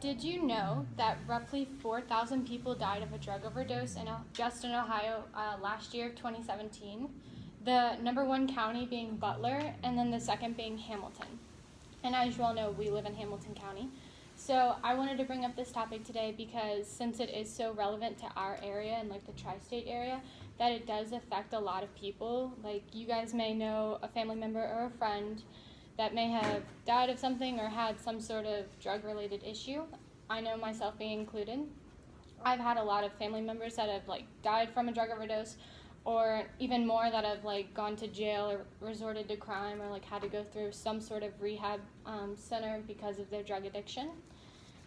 Did you know that roughly 4,000 people died of a drug overdose just in Ohio last year of 2017? The number one county being Butler, and then the second being Hamilton. And as you all know, we live in Hamilton County. So I wanted to bring up this topic today because since it is so relevant to our area and like the tri-state area, that it does affect a lot of people. Like you guys may know a family member or a friend that may have died of something or had some sort of drug-related issue. I know myself being included. I've had a lot of family members that have like died from a drug overdose, or even more that have like gone to jail or resorted to crime or like had to go through some sort of rehab center because of their drug addiction.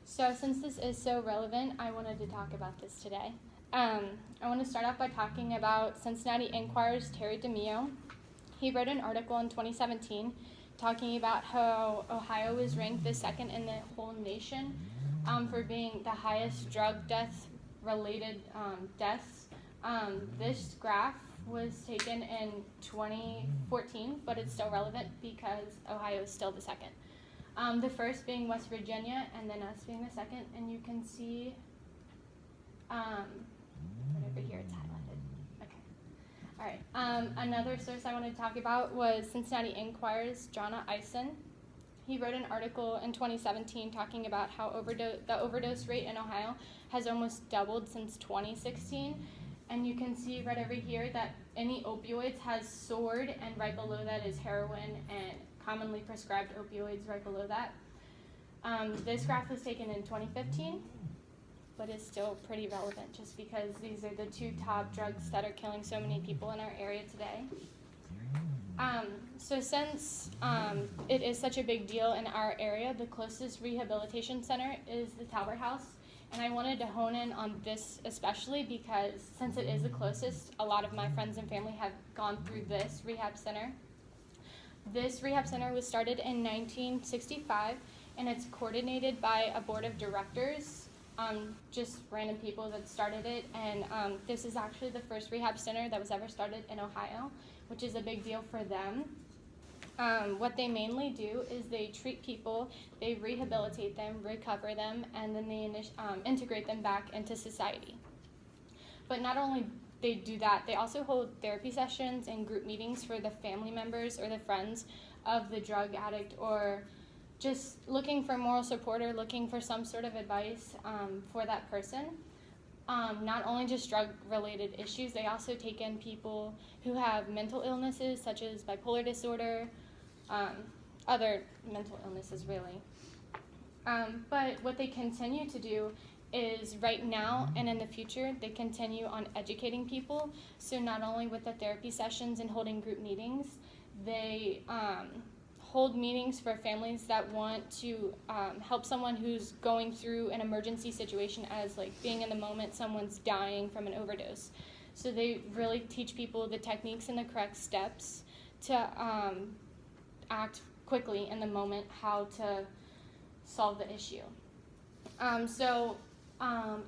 So since this is so relevant, I wanted to talk about this today. I want to start off by talking about Cincinnati Enquirer's Terry DeMio. He wrote an article in 2017 talking about how Ohio was ranked the second in the whole nation for being the highest drug death-related deaths. This graph was taken in 2014, but it's still relevant because Ohio is still the second. The first being West Virginia, and then us being the second, and you can see right over here it's highlighted. Okay. All right. Another source I wanted to talk about was Cincinnati Enquirer's Jonna Eisen. He wrote an article in 2017 talking about how the overdose rate in Ohio has almost doubled since 2016. And you can see right over here that any opioids has soared, and right below that is heroin and commonly prescribed opioids right below that. This graph was taken in 2015, but is still pretty relevant just because these are the two top drugs that are killing so many people in our area today. So since it is such a big deal in our area, the closest rehabilitation center is the Talbert House. And I wanted to hone in on this especially because since it is the closest, a lot of my friends and family have gone through this rehab center. This rehab center was started in 1965, and it's coordinated by a board of directors, just random people that started it. And this is actually the first rehab center that was ever started in Ohio, which is a big deal for them. What they mainly do is they treat people, they rehabilitate them, recover them, and then they integrate them back into society. But not only they do that, they also hold therapy sessions and group meetings for the family members or the friends of the drug addict, or just looking for moral support or looking for some sort of advice for that person. Not only just drug-related issues, they also take in people who have mental illnesses such as bipolar disorder, other mental illnesses really. But what they continue to do is right now and in the future, they continue on educating people. So not only with the therapy sessions and holding group meetings, they hold meetings for families that want to help someone who's going through an emergency situation, as like being in the moment someone's dying from an overdose. So they really teach people the techniques and the correct steps to act quickly in the moment, how to solve the issue.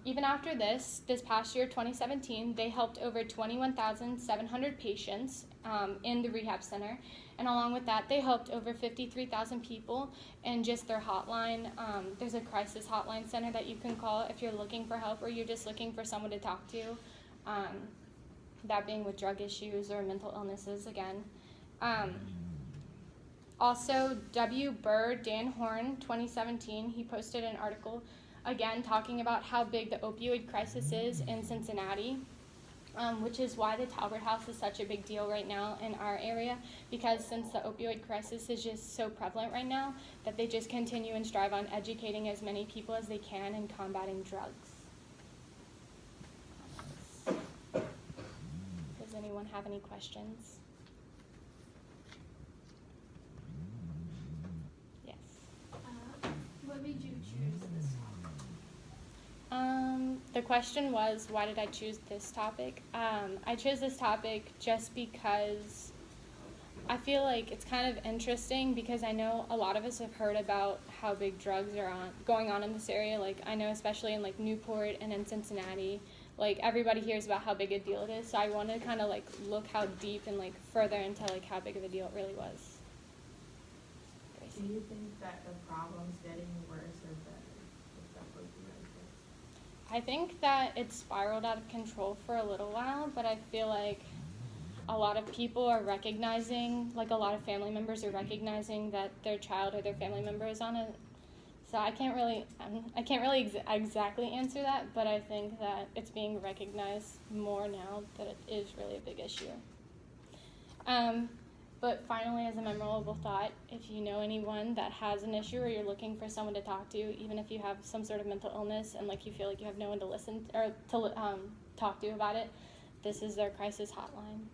Even after this past year, 2017, they helped over 21,700 patients in the rehab center. And along with that, they helped over 53,000 people in just their hotline. There's a crisis hotline center that you can call if you're looking for help or you're just looking for someone to talk to, that being with drug issues or mental illnesses again. Also, W. Burr Dan Horn, 2017, he posted an article again talking about how big the opioid crisis is in Cincinnati, which is why the Talbert House is such a big deal right now in our area, because since the opioid crisis is just so prevalent right now, that they just continue and strive on educating as many people as they can in combating drugs. Does anyone have any questions? Yes. What made you choose this topic? The question was, why did I choose this topic? I chose this topic just because I feel like it's kind of interesting, because I know a lot of us have heard about how big drugs are going on in this area. Like I know especially in like Newport and in Cincinnati, like everybody hears about how big a deal it is. So I wanted to kind of like look how deep and like further into like how big of a deal it really was. Do you think that the problem's getting worse or better with the mental health? I think that it spiraled out of control for a little while, but I feel like a lot of people are recognizing, like a lot of family members are recognizing that their child or their family member is on it. So I can't really exactly answer that, but I think that it's being recognized more now that it is really a big issue. But finally, as a memorable thought, if you know anyone that has an issue or you're looking for someone to talk to, even if you have some sort of mental illness and like you feel like you have no one to listen or to talk to about it, this is their crisis hotline.